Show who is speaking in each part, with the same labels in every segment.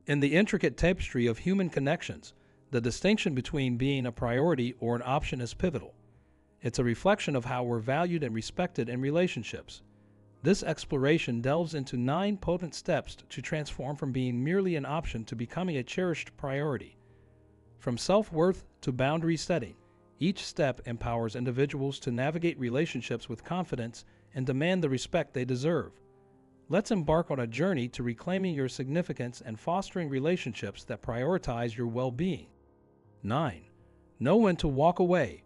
Speaker 1: In the intricate tapestry of human connections, the distinction between being a priority or an option is pivotal. It's a reflection of how we're valued and respected in relationships. This exploration delves into 9 potent steps to transform from being merely an option to becoming a cherished priority. From self-worth to boundary setting, each step empowers individuals to navigate relationships with confidence and demand the respect they deserve. Let's embark on a journey to reclaiming your significance and fostering relationships that prioritize your well-being. 9. Know when to walk away.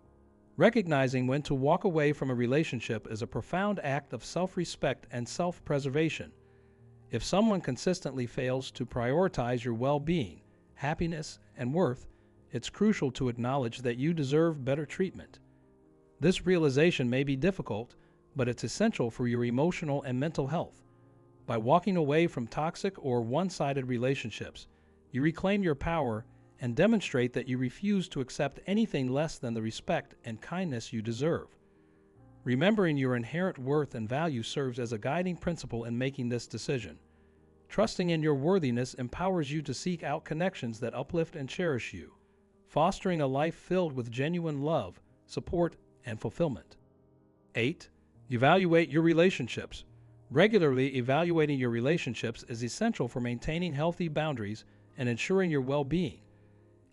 Speaker 1: Recognizing when to walk away from a relationship is a profound act of self-respect and self-preservation. If someone consistently fails to prioritize your well-being, happiness, and worth, it's crucial to acknowledge that you deserve better treatment. This realization may be difficult, but it's essential for your emotional and mental health. By walking away from toxic or one-sided relationships, you reclaim your power and demonstrate that you refuse to accept anything less than the respect and kindness you deserve. Remembering your inherent worth and value serves as a guiding principle in making this decision. Trusting in your worthiness empowers you to seek out connections that uplift and cherish you, fostering a life filled with genuine love, support, and fulfillment. 8. Evaluate your relationships. Regularly evaluating your relationships is essential for maintaining healthy boundaries and ensuring your well-being.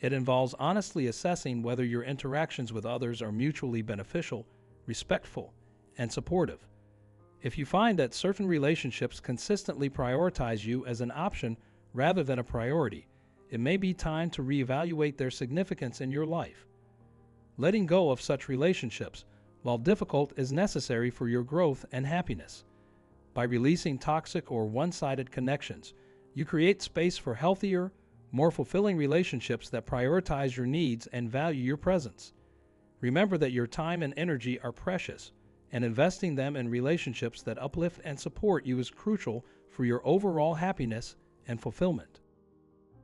Speaker 1: It involves honestly assessing whether your interactions with others are mutually beneficial, respectful, and supportive. If you find that certain relationships consistently prioritize you as an option rather than a priority, it may be time to reevaluate their significance in your life. Letting go of such relationships, while difficult, is necessary for your growth and happiness. By releasing toxic or one-sided connections, you create space for healthier, more fulfilling relationships that prioritize your needs and value your presence. Remember that your time and energy are precious, and investing them in relationships that uplift and support you is crucial for your overall happiness and fulfillment.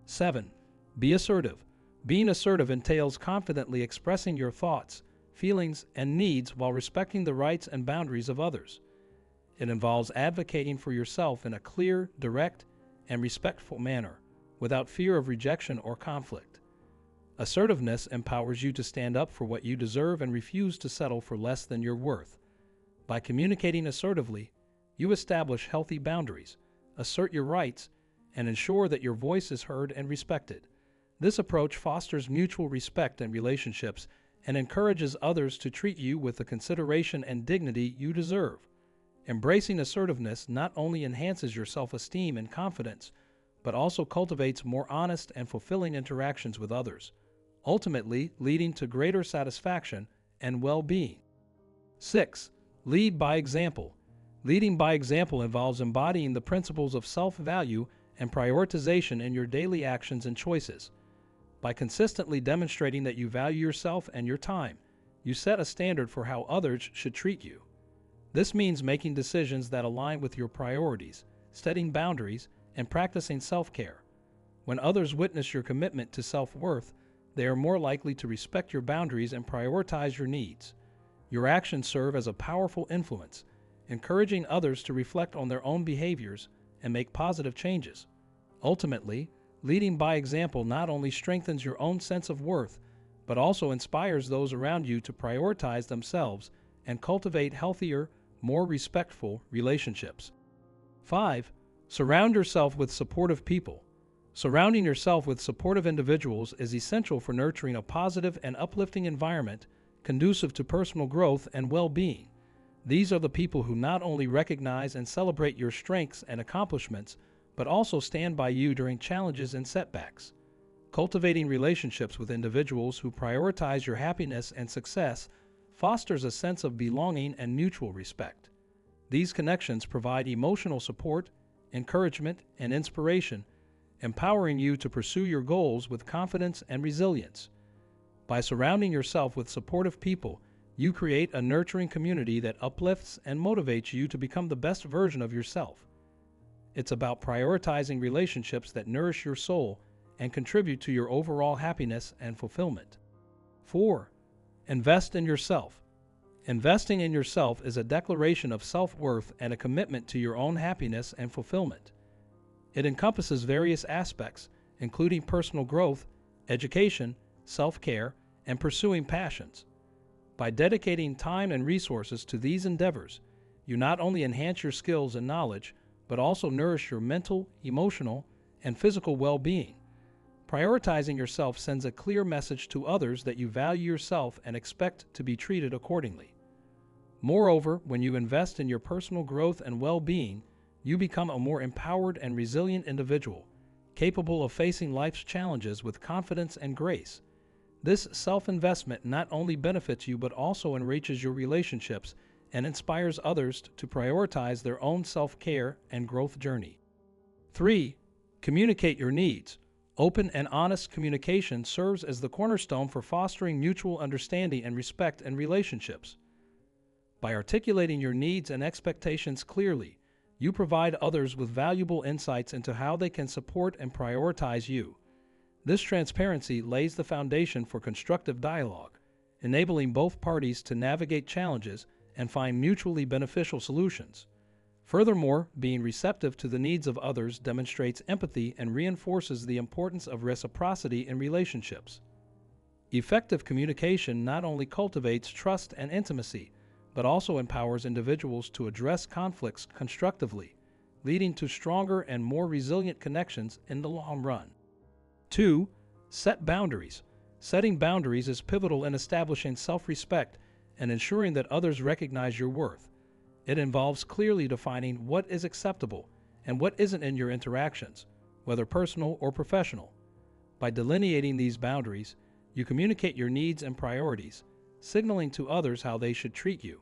Speaker 1: 7. Be assertive. Being assertive entails confidently expressing your thoughts, feelings, and needs while respecting the rights and boundaries of others. It involves advocating for yourself in a clear, direct, and respectful manner, without fear of rejection or conflict. Assertiveness empowers you to stand up for what you deserve and refuse to settle for less than your worth. By communicating assertively, you establish healthy boundaries, assert your rights, and ensure that your voice is heard and respected. This approach fosters mutual respect in relationships and encourages others to treat you with the consideration and dignity you deserve. Embracing assertiveness not only enhances your self-esteem and confidence, but also cultivates more honest and fulfilling interactions with others, ultimately leading to greater satisfaction and well-being. 6. Lead by example. Leading by example involves embodying the principles of self-value and prioritization in your daily actions and choices. By consistently demonstrating that you value yourself and your time, you set a standard for how others should treat you. This means making decisions that align with your priorities, setting boundaries, and practicing self-care. When others witness your commitment to self-worth, they are more likely to respect your boundaries and prioritize your needs. Your actions serve as a powerful influence, encouraging others to reflect on their own behaviors and make positive changes. Ultimately, leading by example not only strengthens your own sense of worth, but also inspires those around you to prioritize themselves and cultivate healthier, more respectful relationships. 5. Surround yourself with supportive people. Surrounding yourself with supportive individuals is essential for nurturing a positive and uplifting environment conducive to personal growth and well-being. These are the people who not only recognize and celebrate your strengths and accomplishments, but also stand by you during challenges and setbacks. Cultivating relationships with individuals who prioritize your happiness and success fosters a sense of belonging and mutual respect. These connections provide emotional support, encouragement, and inspiration, empowering you to pursue your goals with confidence and resilience. By surrounding yourself with supportive people, you create a nurturing community that uplifts and motivates you to become the best version of yourself. It's about prioritizing relationships that nourish your soul and contribute to your overall happiness and fulfillment. 4. Invest in yourself. Investing in yourself is a declaration of self-worth and a commitment to your own happiness and fulfillment. It encompasses various aspects, including personal growth, education, self-care, and pursuing passions. By dedicating time and resources to these endeavors, you not only enhance your skills and knowledge, but also nourish your mental, emotional, and physical well-being. Prioritizing yourself sends a clear message to others that you value yourself and expect to be treated accordingly. Moreover, when you invest in your personal growth and well-being, you become a more empowered and resilient individual, capable of facing life's challenges with confidence and grace. This self-investment not only benefits you but also enriches your relationships and inspires others to prioritize their own self-care and growth journey. 3. Communicate your needs. Open and honest communication serves as the cornerstone for fostering mutual understanding and respect in relationships. By articulating your needs and expectations clearly, you provide others with valuable insights into how they can support and prioritize you. This transparency lays the foundation for constructive dialogue, enabling both parties to navigate challenges and find mutually beneficial solutions. Furthermore, being receptive to the needs of others demonstrates empathy and reinforces the importance of reciprocity in relationships. Effective communication not only cultivates trust and intimacy, but also empowers individuals to address conflicts constructively, leading to stronger and more resilient connections in the long run. 2. Set boundaries. Setting boundaries is pivotal in establishing self-respect and ensuring that others recognize your worth. It involves clearly defining what is acceptable and what isn't in your interactions, whether personal or professional. By delineating these boundaries, you communicate your needs and priorities, signaling to others how they should treat you.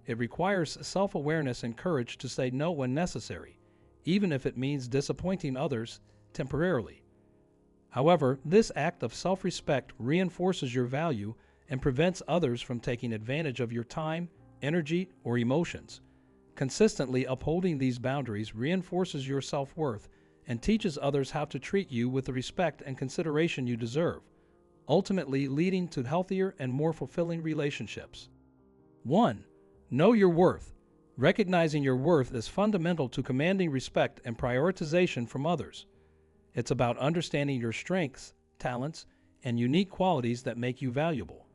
Speaker 1: It requires self-awareness and courage to say no when necessary, even if it means disappointing others temporarily. However, this act of self-respect reinforces your value and prevents others from taking advantage of your time, energy, or emotions. Consistently upholding these boundaries reinforces your self-worth and teaches others how to treat you with the respect and consideration you deserve, ultimately leading to healthier and more fulfilling relationships. 1. Know your worth. Recognizing your worth is fundamental to commanding respect and prioritization from others. It's about understanding your strengths, talents, and unique qualities that make you valuable.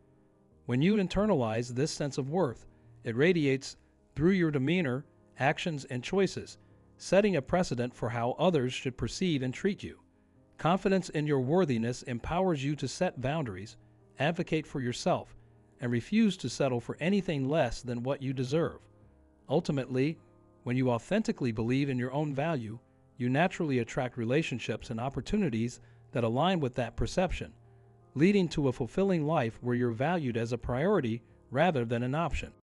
Speaker 1: When you internalize this sense of worth, it radiates through your demeanor, actions, and choices, setting a precedent for how others should perceive and treat you. Confidence in your worthiness empowers you to set boundaries, advocate for yourself, and refuse to settle for anything less than what you deserve. Ultimately, when you authentically believe in your own value, you naturally attract relationships and opportunities that align with that perception, leading to a fulfilling life where you're valued as a priority rather than an option.